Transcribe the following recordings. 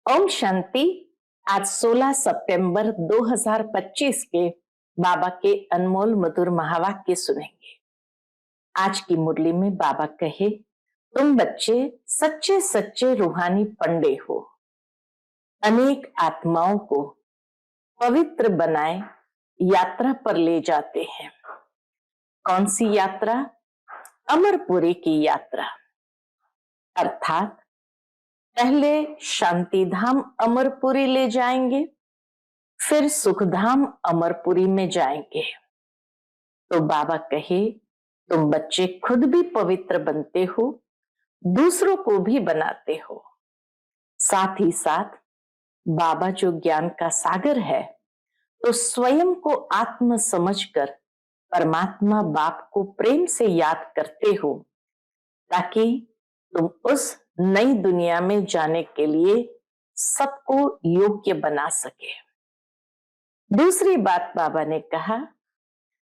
ओम शांति। आज 16 सितंबर 2025 के बाबा के अनमोल मधुर महावाक्य सुनेंगे। आज की मुरली में बाबा कहे, तुम बच्चे सच्चे सच्चे रूहानी पंडे हो। अनेक आत्माओं को पवित्र बनाए यात्रा पर ले जाते हैं। कौन सी यात्रा? अमरपुरी की यात्रा। अर्थात पहले शांतिधाम अमरपुरी ले जाएंगे, फिर सुखधाम अमरपुरी में जाएंगे। तो बाबा कहे, तुम बच्चे खुद भी पवित्र बनते हो, दूसरों को भी बनाते हो। साथ ही साथ बाबा जो ज्ञान का सागर है, तो स्वयं को आत्म समझकर परमात्मा बाप को प्रेम से याद करते हो, ताकि तुम उस नई दुनिया में जाने के लिए सबको योग्य बना सके। दूसरी बात बाबा ने कहा,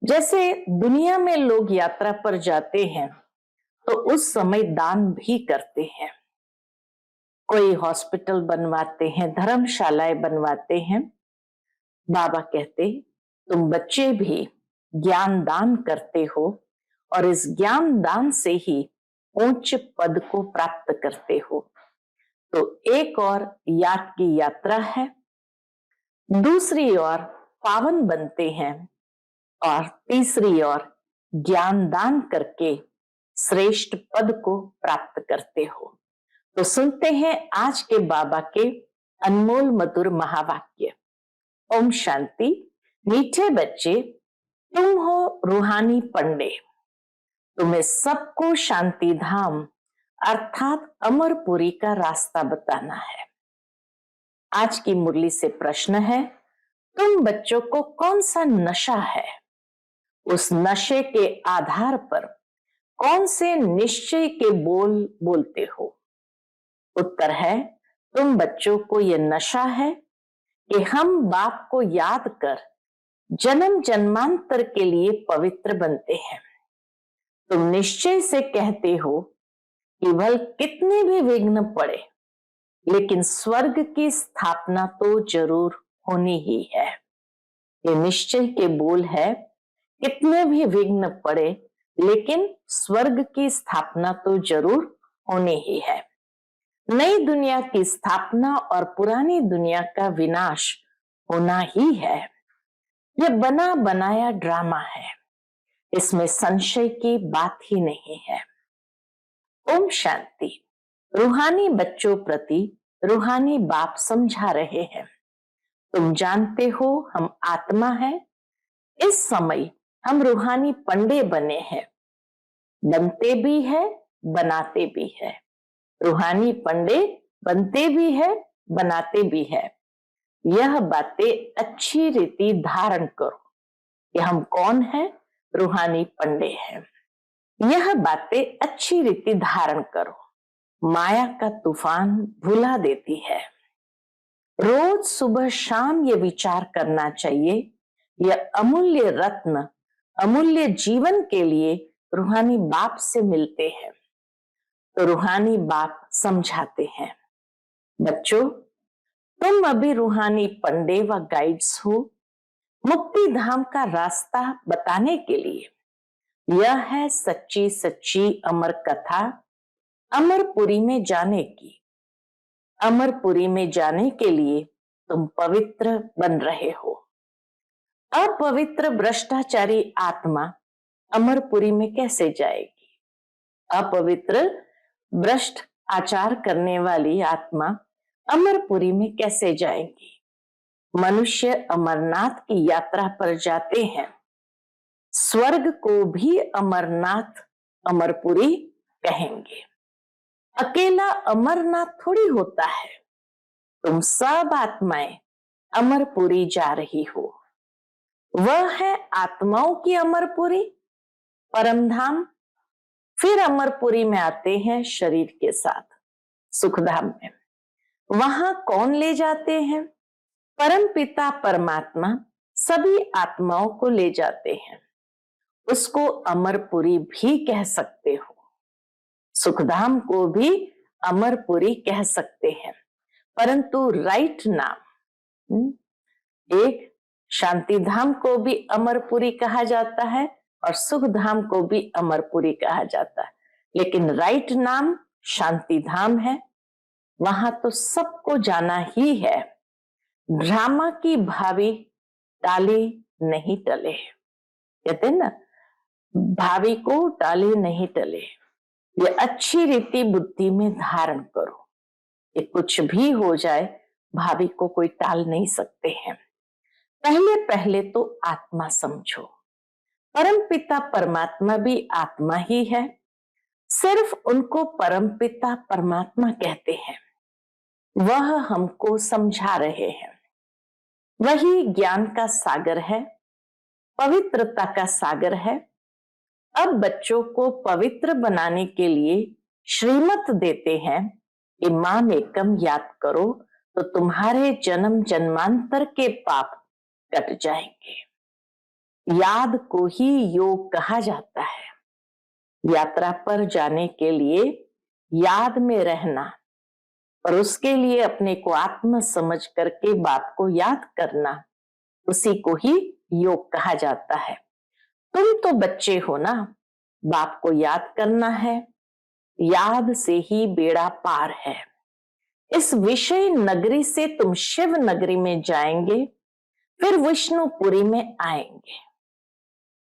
जैसे दुनिया में लोग यात्रा पर जाते हैं तो उस समय दान भी करते हैं। कोई हॉस्पिटल बनवाते हैं, धर्मशालाएं बनवाते हैं। बाबा कहते, तुम बच्चे भी ज्ञान दान करते हो और इस ज्ञान दान से ही उच्च पद को प्राप्त करते हो। तो एक और याद की यात्रा है, दूसरी ओर पावन बनते हैं और तीसरी ओर ज्ञान दान करके श्रेष्ठ पद को प्राप्त करते हो। तो सुनते हैं आज के बाबा के अनमोल मधुर महावाक्य। ओम शांति। मीठे बच्चे, तुम हो रूहानी पंडे। तुम्हें सबको शांति धाम अर्थात अमरपुरी का रास्ता बताना है। आज की मुरली से प्रश्न है, तुम बच्चों को कौन सा नशा है? उस नशे के आधार पर कौन से निश्चय के बोल बोलते हो? उत्तर है, तुम बच्चों को यह नशा है कि हम बाप को याद कर जन्म जन्मांतर के लिए पवित्र बनते हैं। तुम निश्चय से कहते हो कि भल कितने भी विघ्न पड़े, लेकिन स्वर्ग की स्थापना तो जरूर होनी ही है। ये निश्चय के बोल है, कितने भी विघ्न पड़े लेकिन स्वर्ग की स्थापना तो जरूर होनी ही है। नई दुनिया की स्थापना और पुरानी दुनिया का विनाश होना ही है। यह बना बनाया ड्रामा है, इसमें संशय की बात ही नहीं है। ओम शांति। रूहानी बच्चों प्रति रूहानी बाप समझा रहे हैं, तुम जानते हो हम आत्मा है। इस समय हम रूहानी पंडे बने हैं, बनते भी है बनाते भी है। रूहानी पंडे बनते भी है बनाते भी है। यह बातें अच्छी रीति धारण करो कि हम कौन है, रूहानी पंडे हैं। यह बातें अच्छी रीति धारण करो, माया का तूफान भुला देती है। रोज सुबह शाम ये विचार करना चाहिए, यह अमूल्य रत्न अमूल्य जीवन के लिए रूहानी बाप से मिलते हैं। तो रूहानी बाप समझाते हैं, बच्चों तुम अभी रूहानी पंडे व गाइड्स हो। मुक्ति धाम का रास्ता बताने के लिए यह है सच्ची सच्ची अमर कथा अमरपुरी में जाने की। अमरपुरी में जाने के लिए तुम पवित्र बन रहे हो। अपवित्र भ्रष्टाचारी आत्मा अमरपुरी में कैसे जाएगी? अपवित्र भ्रष्ट आचार करने वाली आत्मा अमरपुरी में कैसे जाएंगी? मनुष्य अमरनाथ की यात्रा पर जाते हैं, स्वर्ग को भी अमरनाथ अमरपुरी कहेंगे। अकेला अमरनाथ थोड़ी होता है, तुम सब आत्माएं अमरपुरी जा रही हो। वह है आत्माओं की अमरपुरी, परमधाम। फिर अमरपुरी में आते हैं शरीर के साथ, सुखधाम में। वहां कौन ले जाते हैं? परम पिता परमात्मा सभी आत्माओं को ले जाते हैं। उसको अमरपुरी भी कह सकते हो, सुखधाम को भी अमरपुरी कह सकते हैं। परंतु राइट नाम, एक शांति धाम को भी अमरपुरी कहा जाता है और सुख धाम को भी अमरपुरी कहा जाता है, लेकिन राइट नाम शांति धाम है। वहां तो सबको जाना ही है। ड्रामा की भावी टाली नहीं टले, कहते हैं ना, भावी को टाले नहीं टले। ये अच्छी रीति बुद्धि में धारण करो, ये कुछ भी हो जाए भावी को कोई टाल नहीं सकते हैं। पहले पहले तो आत्मा समझो, परमपिता परमात्मा भी आत्मा ही है, सिर्फ उनको परमपिता परमात्मा कहते हैं। वह हमको समझा रहे हैं, वही ज्ञान का सागर है, पवित्रता का सागर है। अब बच्चों को पवित्र बनाने के लिए श्रीमत देते हैं कि माम एकम याद करो तो तुम्हारे जन्म जन्मांतर के पाप कट जाएंगे। याद को ही योग कहा जाता है। यात्रा पर जाने के लिए याद में रहना और उसके लिए अपने को आत्मा समझ करके बाप को याद करना, उसी को ही योग कहा जाता है। तुम तो बच्चे हो ना, बाप को याद करना है, याद से ही बेड़ा पार है। इस विषय नगरी से तुम शिव नगरी में जाएंगे, फिर विष्णुपुरी में आएंगे।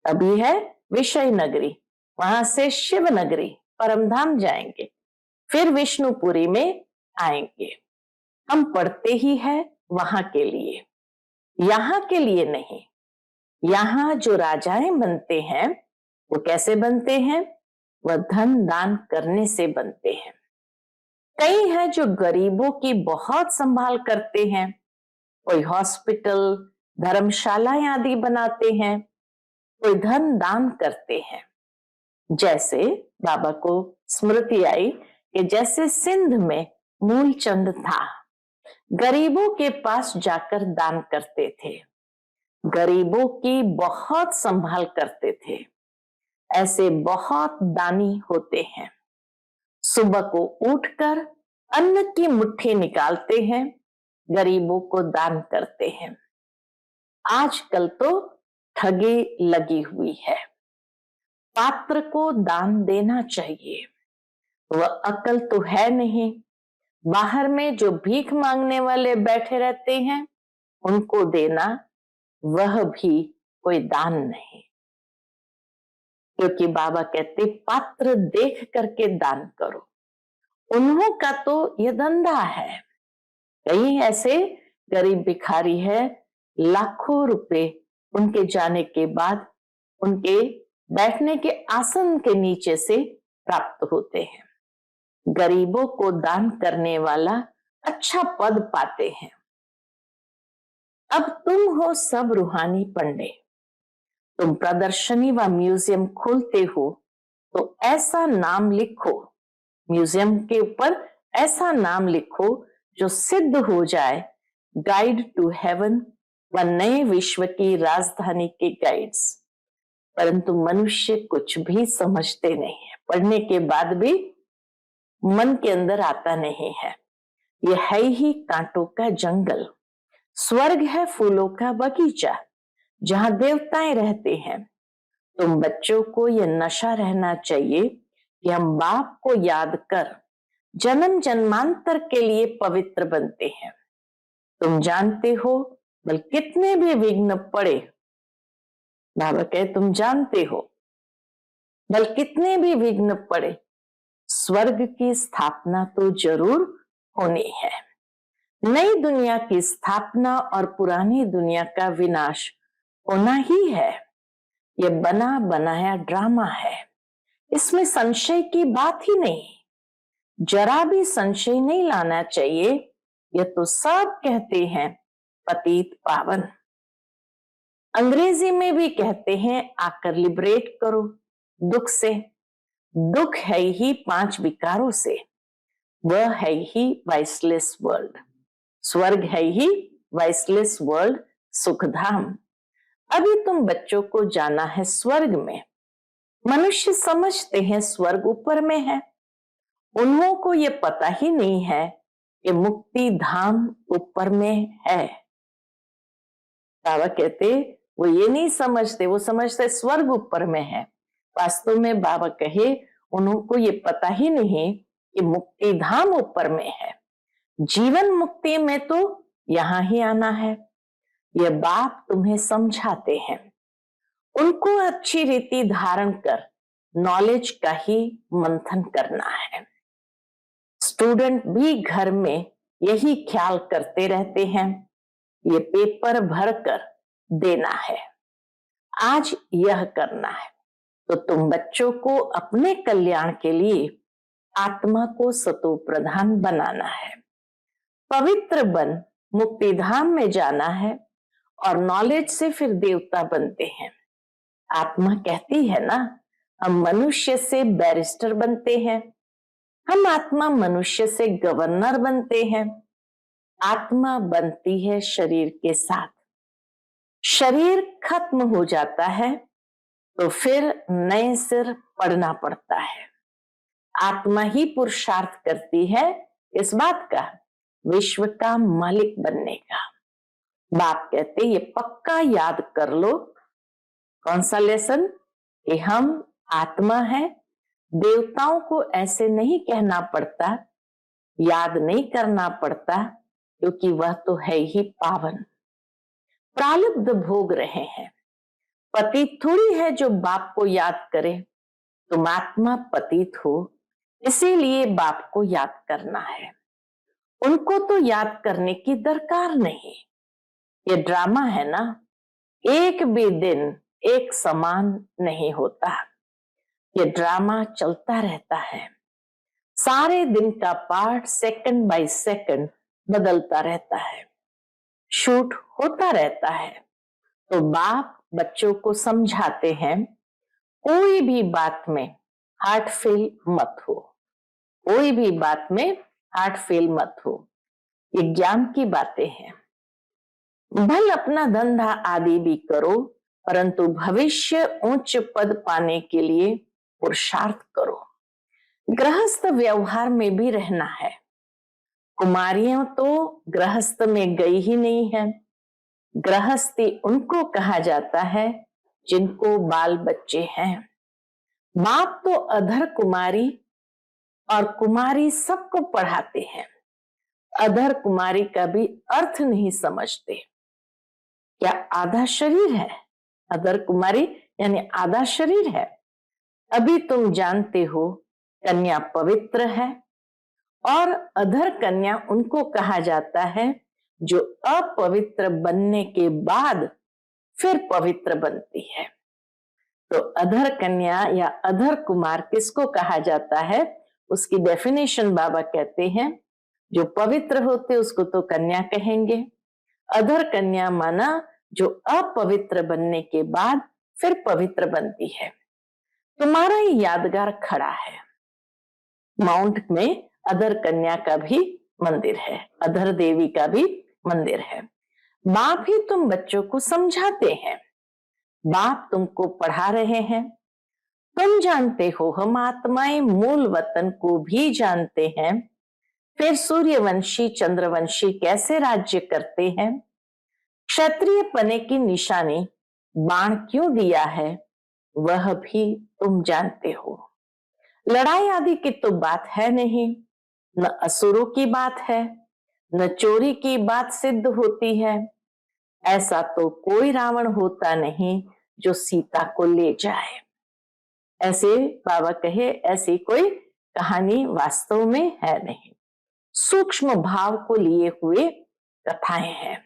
अभी है विषय नगरी, वहां से शिव नगरी परमधाम जाएंगे, फिर विष्णुपुरी में आएंगे। हम पढ़ते ही है वहां के लिए, यहां के लिए नहीं। यहां जो राजाएं बनते हैं वो कैसे बनते हैं? वह धन दान करने से बनते हैं। कई हैं जो गरीबों की बहुत संभाल करते हैं, कोई हॉस्पिटल धर्मशालाएं आदि बनाते हैं, कोई धन दान करते हैं। जैसे बाबा को स्मृति आई कि जैसे सिंध में मूलचंद था, गरीबों के पास जाकर दान करते थे, गरीबों की बहुत संभाल करते थे। ऐसे बहुत दानी होते हैं। सुबह को उठकर अन्न की मुट्ठी निकालते हैं, गरीबों को दान करते हैं। आजकल तो ठगी लगी हुई है। पात्र को दान देना चाहिए, वह अकल तो है नहीं। बाहर में जो भीख मांगने वाले बैठे रहते हैं उनको देना, वह भी कोई दान नहीं, क्योंकि बाबा कहते पात्र देख करके दान करो। उन्हों का तो यह धंधा है। कई ऐसे गरीब भिखारी है, लाखों रुपए उनके जाने के बाद उनके बैठने के आसन के नीचे से प्राप्त होते हैं। गरीबों को दान करने वाला अच्छा पद पाते हैं। अब तुम हो सब रूहानी पंडे, तुम प्रदर्शनी व म्यूजियम खोलते हो तो ऐसा नाम लिखो, म्यूजियम के ऊपर ऐसा नाम लिखो जो सिद्ध हो जाए, गाइड टू हेवन व नए विश्व की राजधानी के गाइड्स। परंतु मनुष्य कुछ भी समझते नहीं है, पढ़ने के बाद भी मन के अंदर आता नहीं है। यह है ही कांटों का जंगल, स्वर्ग है फूलों का बगीचा जहां देवताएं रहते हैं। तुम बच्चों को यह नशा रहना चाहिए कि हम बाप को याद कर जन्म जन्मांतर के लिए पवित्र बनते हैं। तुम जानते हो बल कितने भी विघ्न पड़े, बाबा कहे तुम जानते हो बल कितने भी विघ्न पड़े, स्वर्ग की स्थापना तो जरूर होनी है। नई दुनिया की स्थापना और पुरानी दुनिया का विनाश होना ही है। यह बना बनाया ड्रामा है, इसमें संशय की बात ही नहीं, जरा भी संशय नहीं लाना चाहिए। यह तो सब कहते हैं पतित पावन, अंग्रेजी में भी कहते हैं आकर लिबरेट करो दुख से। दुख है ही 5 विकारों से, वह है ही वाइसलेस वर्ल्ड। स्वर्ग है ही वाइसलेस वर्ल्ड, सुखधाम। अभी तुम बच्चों को जाना है स्वर्ग में। मनुष्य समझते हैं स्वर्ग ऊपर में है, उन्हों को यह पता ही नहीं है कि मुक्ति धाम ऊपर में है। बाबा कहते वो ये नहीं समझते, वो समझते स्वर्ग ऊपर में है। वास्तव में बाबा कहे उनको ये पता ही नहीं कि मुक्ति धाम ऊपर में है। जीवन मुक्ति में तो यहां ही आना है। ये बाप तुम्हें समझाते हैं। उनको अच्छी रीति धारण कर नॉलेज का ही मंथन करना है। स्टूडेंट भी घर में यही ख्याल करते रहते हैं, ये पेपर भरकर देना है, आज यह करना है। तो तुम बच्चों को अपने कल्याण के लिए आत्मा को सतो प्रधान बनाना है। पवित्र बन मुक्तिधाम में जाना है और नॉलेज से फिर देवता बनते हैं। आत्मा कहती है ना, हम मनुष्य से बैरिस्टर बनते हैं, हम आत्मा मनुष्य से गवर्नर बनते हैं। आत्मा बनती है शरीर के साथ। शरीर खत्म हो जाता है तो फिर नए सिर पढ़ना पड़ता है। आत्मा ही पुरुषार्थ करती है इस बात का, विश्व का मालिक बनने का। बाप कहते ये पक्का याद कर लो। कौन सा लेसन? कि हम आत्मा है। देवताओं को ऐसे नहीं कहना पड़ता, याद नहीं करना पड़ता, क्योंकि वह तो है ही पावन। प्रारब्ध भोग रहे हैं। पतित थोड़ी है जो बाप को याद करे। तुम आत्मा पतित हो, इसीलिए बाप को याद करना है। उनको तो याद करने की दरकार नहीं। ये ड्रामा है ना, एक भी दिन एक समान नहीं होता। ये ड्रामा चलता रहता है। सारे दिन का पार्ट सेकंड बाय सेकंड बदलता रहता है, शूट होता रहता है। तो बाप बच्चों को समझाते हैं, कोई भी बात में हार्ट फेल मत हो, कोई भी बात में हार्ट फेल मत हो। ये ज्ञान की बातें हैं। भल अपना धंधा आदि भी करो, परंतु भविष्य उच्च पद पाने के लिए पुरुषार्थ करो। गृहस्थ व्यवहार में भी रहना है। कुमारियां तो गृहस्थ में गई ही नहीं है। गृहस्थी उनको कहा जाता है जिनको बाल बच्चे हैं। बाप तो अधर कुमारी और कुमारी सबको पढ़ाते हैं। अधर कुमारी का भी अर्थ नहीं समझते। क्या आधा शरीर है? अधर कुमारी यानी आधा शरीर है। अभी तुम जानते हो कन्या पवित्र है, और अधर कन्या उनको कहा जाता है जो अपवित्र बनने के बाद फिर पवित्र बनती है। तो अधर कन्या या अधर कुमार किसको कहा जाता है, उसकी डेफिनेशन बाबा कहते हैं, जो पवित्र होते उसको तो कन्या कहेंगे। अधर कन्या माना जो अपवित्र बनने के बाद फिर पवित्र बनती है। तुम्हारा ही यादगार खड़ा है। माउंट में अधर कन्या का भी मंदिर है, अधर देवी का भी मंदिर है। बाप ही तुम बच्चों को समझाते हैं, बाप तुमको पढ़ा रहे हैं। तुम जानते हो हम आत्माएं मूल वतन को भी जानते हैं। फिर सूर्यवंशी चंद्रवंशी कैसे राज्य करते हैं। क्षत्रिय पने की निशानी बाण क्यों दिया है, वह भी तुम जानते हो। लड़ाई आदि की तो बात है नहीं, न असुरों की बात है, न चोरी की बात सिद्ध होती है। ऐसा तो कोई रावण होता नहीं जो सीता को ले जाए। ऐसे बाबा कहे ऐसी कोई कहानी वास्तव में है नहीं, सूक्ष्म भाव को लिए हुए कथाएं हैं।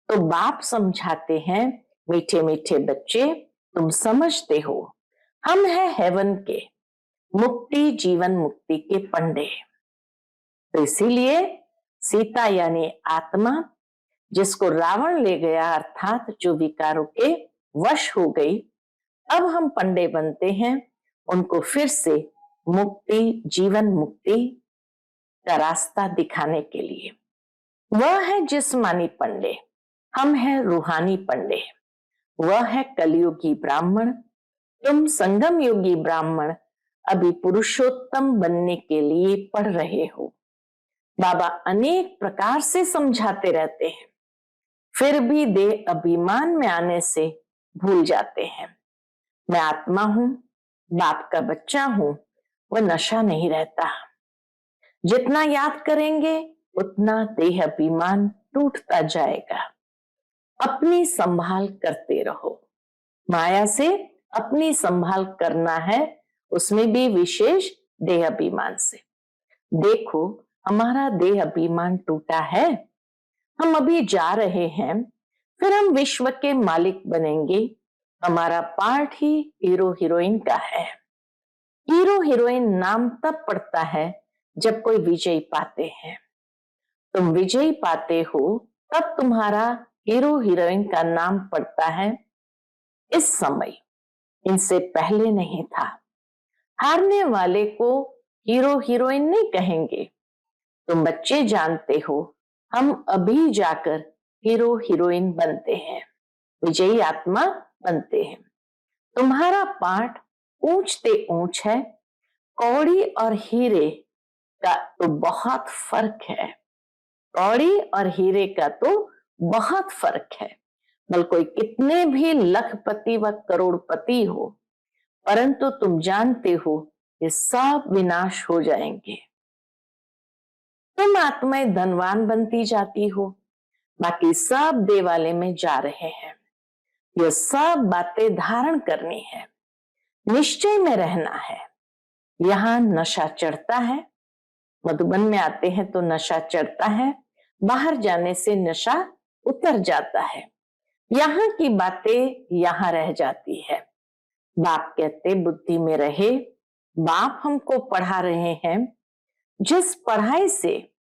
तो बाप समझाते हैं, मीठे मीठे बच्चे तुम समझते हो हम हैं हेवन के, मुक्ति जीवन मुक्ति के पंडे। तो इसीलिए सीता यानी आत्मा जिसको रावण ले गया, अर्थात जो विकारों के वश हो गई, अब हम पंडे बनते हैं उनको फिर से मुक्ति जीवन मुक्ति का रास्ता दिखाने के लिए। वह है जिस्मानी पंडे, हम हैं रूहानी पंडे। वह है कलयुगी ब्राह्मण, तुम संगम योगी ब्राह्मण अभी पुरुषोत्तम बनने के लिए पढ़ रहे हो। बाबा अनेक प्रकार से समझाते रहते हैं, फिर भी देह अभिमान में आने से भूल जाते हैं। मैं आत्मा हूं, बाप का बच्चा हूं, वह नशा नहीं रहता। जितना याद करेंगे उतना देह अभिमान टूटता जाएगा। अपनी संभाल करते रहो। माया से अपनी संभाल करना है, उसमें भी विशेष देह अभिमान से। देखो, हमारा देह अभिमान टूटा है, हम अभी जा रहे हैं, फिर हम विश्व के मालिक बनेंगे। हमारा पार्ट ही हीरो हीरोइन का है। हीरो हीरोइन नाम तब पड़ता है जब कोई विजय पाते हैं। तुम विजय पाते हो तब तुम्हारा हीरो हीरोइन का नाम पड़ता है। इस समय इनसे पहले नहीं था। हारने वाले को हीरो हीरोइन नहीं कहेंगे। तुम बच्चे जानते हो, हम अभी जाकर हीरो हीरोइन बनते हैं, विजयी आत्मा बनते हैं। तुम्हारा पाठ ऊंचते ऊंच है। कौड़ी और हीरे का तो बहुत फर्क है। कौड़ी और हीरे का तो बहुत फर्क है। बल कोई कितने भी लखपति व करोड़पति हो, परंतु तुम जानते हो ये सब विनाश हो जाएंगे। तुम आत्माएं धनवान बनती जाती हो, बाकी सब देवालय में जा रहे हैं। ये सब बातें धारण करनी है, निश्चय में रहना है। यहाँ नशा चढ़ता है, मधुबन में आते हैं तो नशा चढ़ता है, बाहर जाने से नशा उतर जाता है। यहाँ की बातें यहाँ रह जाती है। बाप कहते बुद्धि में रहे। बाप हमको पढ़ा रहे हैं, जिस पढ़ाई से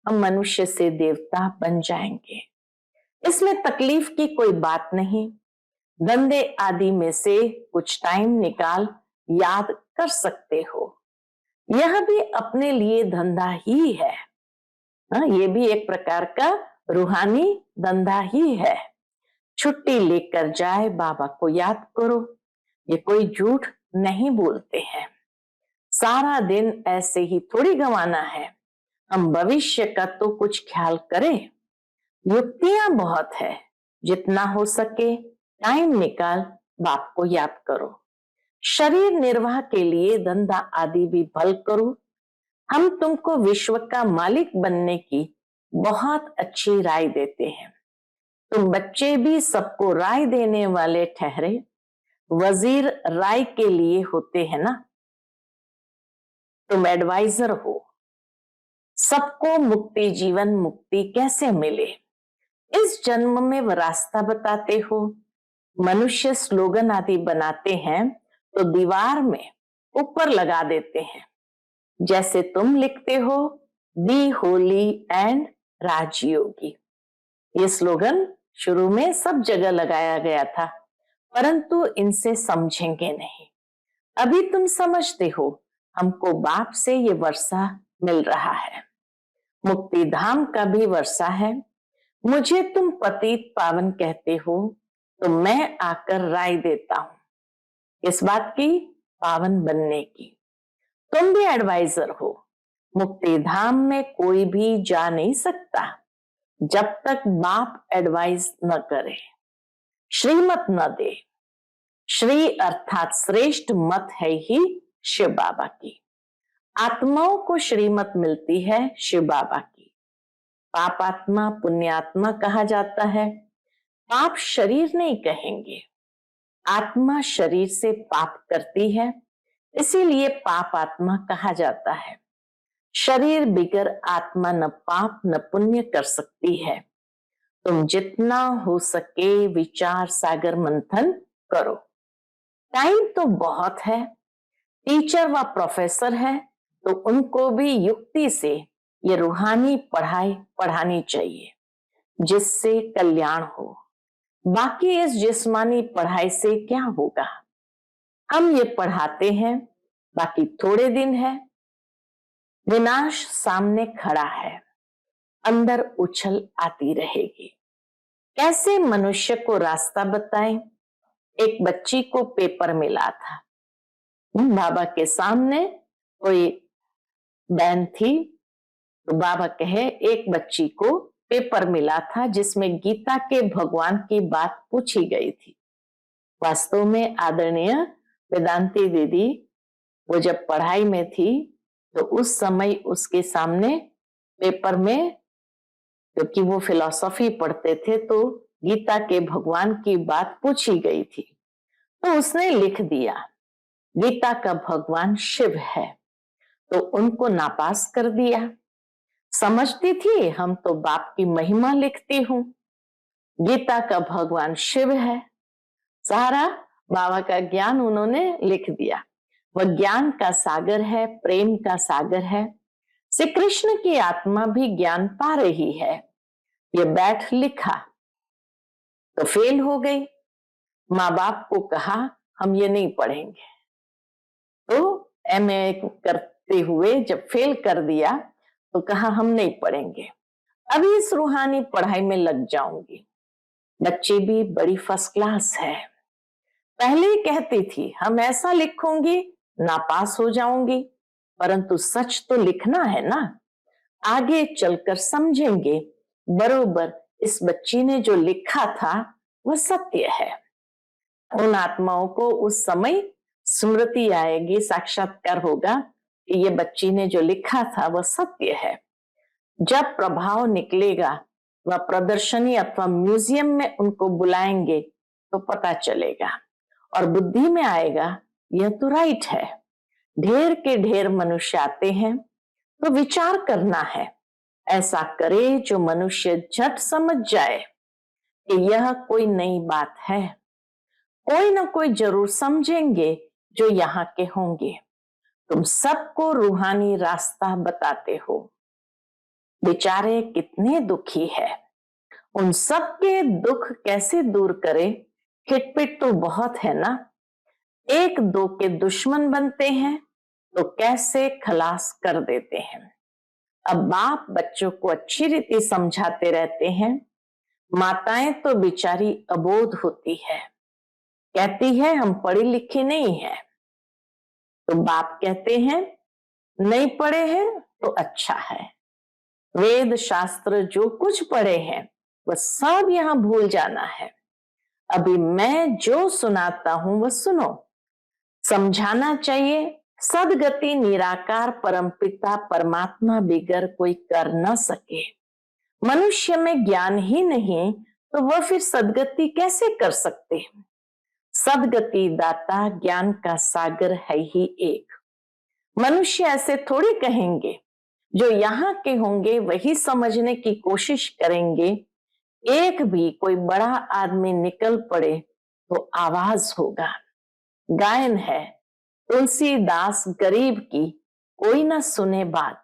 हम मनुष्य से देवता बन जाएंगे। इसमें तकलीफ की कोई बात नहीं। धंधे आदि में से कुछ टाइम निकाल याद कर सकते हो। यह भी अपने लिए धंधा ही है। ये भी एक प्रकार का रूहानी धंधा ही है। छुट्टी लेकर जाए, बाबा को याद करो। ये कोई झूठ नहीं बोलते हैं। सारा दिन ऐसे ही थोड़ी गंवाना है। हम भविष्य का तो कुछ ख्याल करें। युक्तियां बहुत है, जितना हो सके टाइम निकाल बाप को याद करो। शरीर निर्वाह के लिए धंधा आदि भी भल करो। हम तुमको विश्व का मालिक बनने की बहुत अच्छी राय देते हैं। तुम बच्चे भी सबको राय देने वाले ठहरे। वजीर राय के लिए होते हैं ना, तुम एडवाइजर हो। सबको मुक्ति, जीवन मुक्ति कैसे मिले, इस जन्म में वह रास्ता बताते हो। मनुष्य स्लोगन आदि बनाते हैं तो दीवार में ऊपर लगा देते हैं। जैसे तुम लिखते हो, बी होली एंड राजयोगी। ये स्लोगन शुरू में सब जगह लगाया गया था, परंतु इनसे समझेंगे नहीं। अभी तुम समझते हो, हमको बाप से ये वर्षा मिल रहा है। मुक्ति धाम का भी वर्षा है। मुझे तुम पतित पावन कहते हो, तो मैं आकर राय देता हूं इस बात की, पावन बनने की। तुम भी एडवाइजर हो। मुक्ति धाम में कोई भी जा नहीं सकता जब तक बाप एडवाइस न करे, श्रीमत न दे। श्री अर्थात श्रेष्ठ मत है ही शिव बाबा की। आत्माओं को श्रीमत मिलती है शिव बाबा की। पाप आत्मा पुण्यात्मा कहा जाता है। पाप शरीर नहीं कहेंगे। आत्मा शरीर से पाप करती है, इसीलिए पाप आत्मा कहा जाता है। शरीर बिगर आत्मा न पाप न पुण्य कर सकती है। तुम जितना हो सके विचार सागर मंथन करो। टाइम तो बहुत है। टीचर व प्रोफेसर है तो उनको भी युक्ति से ये रूहानी पढ़ाई पढ़ानी चाहिए, जिससे कल्याण हो। बाकी इस जिस्मानी पढ़ाई से क्या होगा। हम ये पढ़ाते हैं, बाकी थोड़े दिन है, विनाश सामने खड़ा है, अंदर उछल आती रहेगी। कैसे मनुष्य को रास्ता बताएं। एक बच्ची को पेपर मिला था। बाबा के सामने कोई बहन थी, तो बाबा कहे एक बच्ची को पेपर मिला था जिसमें गीता के भगवान की बात पूछी गई थी। वास्तव में आदरणीय वेदांती दीदी वो जब पढ़ाई में थी तो उस समय उसके सामने पेपर में, क्योंकि वो फिलॉसफी पढ़ते थे, तो गीता के भगवान की बात पूछी गई थी। तो उसने लिख दिया गीता का भगवान शिव है, तो उनको नापास कर दिया। समझती थी हम तो बाप की महिमा लिखती हूं, गीता का भगवान शिव है, सारा बाबा का ज्ञान उन्होंने लिख दिया। वह ज्ञान का सागर है, प्रेम का सागर है। श्री कृष्ण की आत्मा भी ज्ञान पा रही है। ये बैठ लिखा तो फेल हो गई। माँ बाप को कहा हम ये नहीं पढ़ेंगे, तो एमए करते हुए जब फेल कर दिया तो कहा हम नहीं पढ़ेंगे, अभी इस रूहानी पढ़ाई में लग जाऊंगी। बच्ची भी बड़ी फर्स्ट क्लास है। पहले ही कहती थी हम ऐसा लिखूंगी नापास हो जाऊंगी, परंतु सच तो लिखना है ना, आगे चलकर समझेंगे बरोबर इस बच्ची ने जो लिखा था वह सत्य है। उन आत्माओं को उस समय स्मृति आएगी, साक्षात्कार होगा कि ये बच्ची ने जो लिखा था वह सत्य है। जब प्रभाव निकलेगा वह प्रदर्शनी अथवा म्यूजियम में उनको बुलाएंगे तो पता चलेगा और बुद्धि में आएगा यह तो राइट है। ढेर के ढेर मनुष्य आते हैं तो विचार करना है, ऐसा करे जो मनुष्य झट समझ जाए कि यह कोई नई बात है। कोई ना कोई जरूर समझेंगे जो यहाँ के होंगे। तुम सबको रूहानी रास्ता बताते हो। बेचारे कितने दुखी है, उन सबके दुख कैसे दूर करे? खिटपिट तो बहुत है ना। एक दो के दुश्मन बनते हैं तो कैसे खलास कर देते हैं। अब बाप बच्चों को अच्छी रीति समझाते रहते हैं। माताएं तो बेचारी अबोध होती है, कहती है हम पढ़ी लिखी नहीं है, तो बाप कहते हैं नहीं पढ़े हैं तो अच्छा है। वेद शास्त्र जो कुछ पढ़े हैं वह सब यहां भूल जाना है। अभी मैं जो सुनाता हूं वह सुनो। समझाना चाहिए सदगति निराकार परमपिता परमात्मा बिगर कोई कर न सके। मनुष्य में ज्ञान ही नहीं तो वह फिर सदगति कैसे कर सकते हैं? सदगति दाता ज्ञान का सागर है ही एक। मनुष्य ऐसे थोड़ी कहेंगे, जो यहाँ के होंगे वही समझने की कोशिश करेंगे। एक भी कोई बड़ा आदमी निकल पड़े तो आवाज होगा। गायन है तुलसीदास गरीब की कोई ना सुने बात।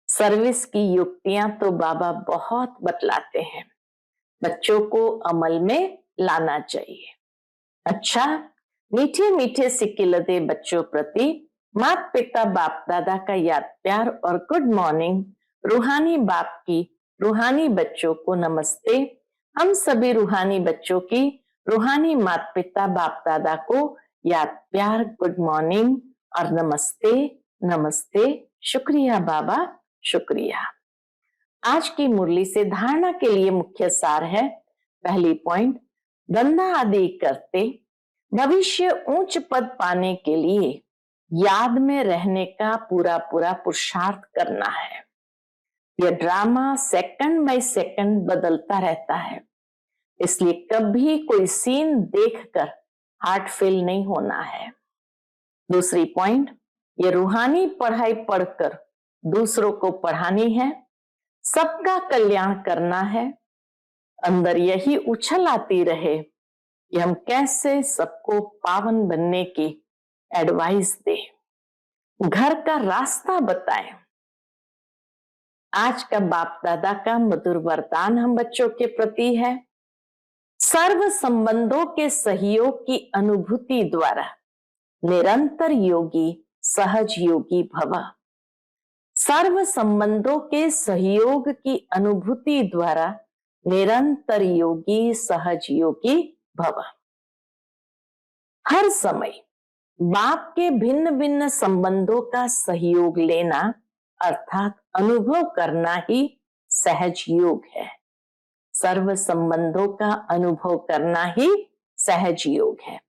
सर्विस की युक्तियां तो बाबा बहुत बतलाते हैं, बच्चों को अमल में लाना चाहिए। अच्छा, मीठे मीठे सिक्के लदे बच्चों प्रति माता पिता बाप दादा का याद प्यार और गुड मॉर्निंग। रूहानी बाप की रूहानी बच्चों को नमस्ते। हम सभी रूहानी बच्चों की रूहानी माता पिता बाप दादा को याद प्यार गुड मॉर्निंग और नमस्ते नमस्ते। शुक्रिया बाबा, शुक्रिया। आज की मुरली से धारणा के लिए मुख्य सार है। पहली पॉइंट, धंधा आदि करते भविष्य उच्च पद पाने के लिए याद में रहने का पूरा पूरा पुरुषार्थ करना है। यह ड्रामा सेकंड बाय सेकंड बदलता रहता है, इसलिए कभी कोई सीन देखकर हार्ट फेल नहीं होना है। दूसरी पॉइंट, ये रूहानी पढ़ाई पढ़कर दूसरों को पढ़ानी है, सबका कल्याण करना है। अंदर यही उछल आती रहे कि हम कैसे सबको पावन बनने की एडवाइस दें, घर का रास्ता बताएं। आज का बाप दादा का मधुर वरदान हम बच्चों के प्रति है। सर्व संबंधों के सहयोग की अनुभूति द्वारा निरंतर योगी सहज योगी भव। सर्व संबंधों के सहयोग की अनुभूति द्वारा निरंतर योगी सहज योगी भव। हर समय बाप के भिन्न भिन्न संबंधों का सहयोग लेना अर्थात अनुभव करना ही सहज योग है। सर्व संबंधों का अनुभव करना ही सहज योग है।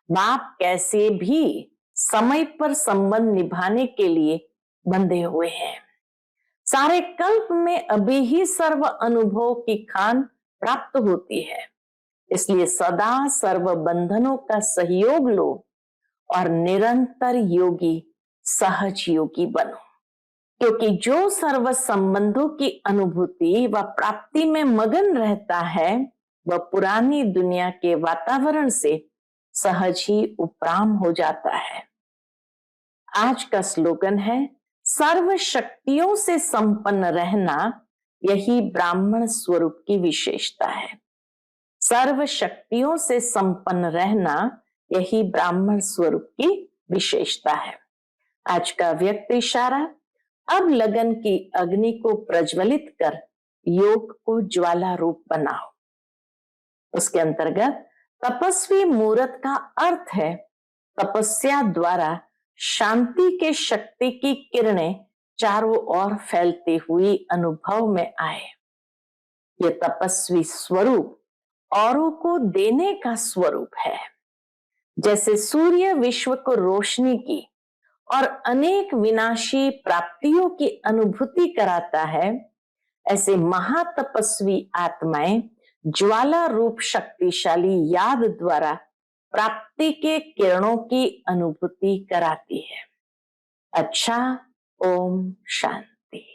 बाप कैसे भी समय पर संबंध निभाने के लिए बंधे हुए हैं। सारे कल्प में अभी ही सर्व अनुभव की खान प्राप्त होती है। इसलिए सदा सर्व बंधनों का सहयोग लो और निरंतर योगी सहज योगी बनो, क्योंकि जो सर्व संबंधों की अनुभूति व प्राप्ति में मगन रहता है वह पुरानी दुनिया के वातावरण से सहज ही उपराम हो जाता है। आज का स्लोगन है, सर्व शक्तियों से संपन्न रहना यही ब्राह्मण स्वरूप की विशेषता है। सर्व शक्तियों से संपन्न रहना यही ब्राह्मण स्वरूप की विशेषता है। आज का व्यक्त इशारा, अब लगन की अग्नि को प्रज्वलित कर योग को ज्वाला रूप बनाओ। उसके अंतर्गत तपस्वी मूर्त का अर्थ है तपस्या द्वारा शांति के शक्ति की किरणें चारों ओर फैलती हुई अनुभव में आए। ये तपस्वी स्वरूप औरों को देने का स्वरूप है। जैसे सूर्य विश्व को रोशनी की और अनेक विनाशी प्राप्तियों की अनुभूति कराता है, ऐसे महातपस्वी आत्माएं ज्वाला रूप शक्तिशाली याद द्वारा प्राप्ति के किरणों की अनुभूति कराती है। अच्छा, ओम शांति।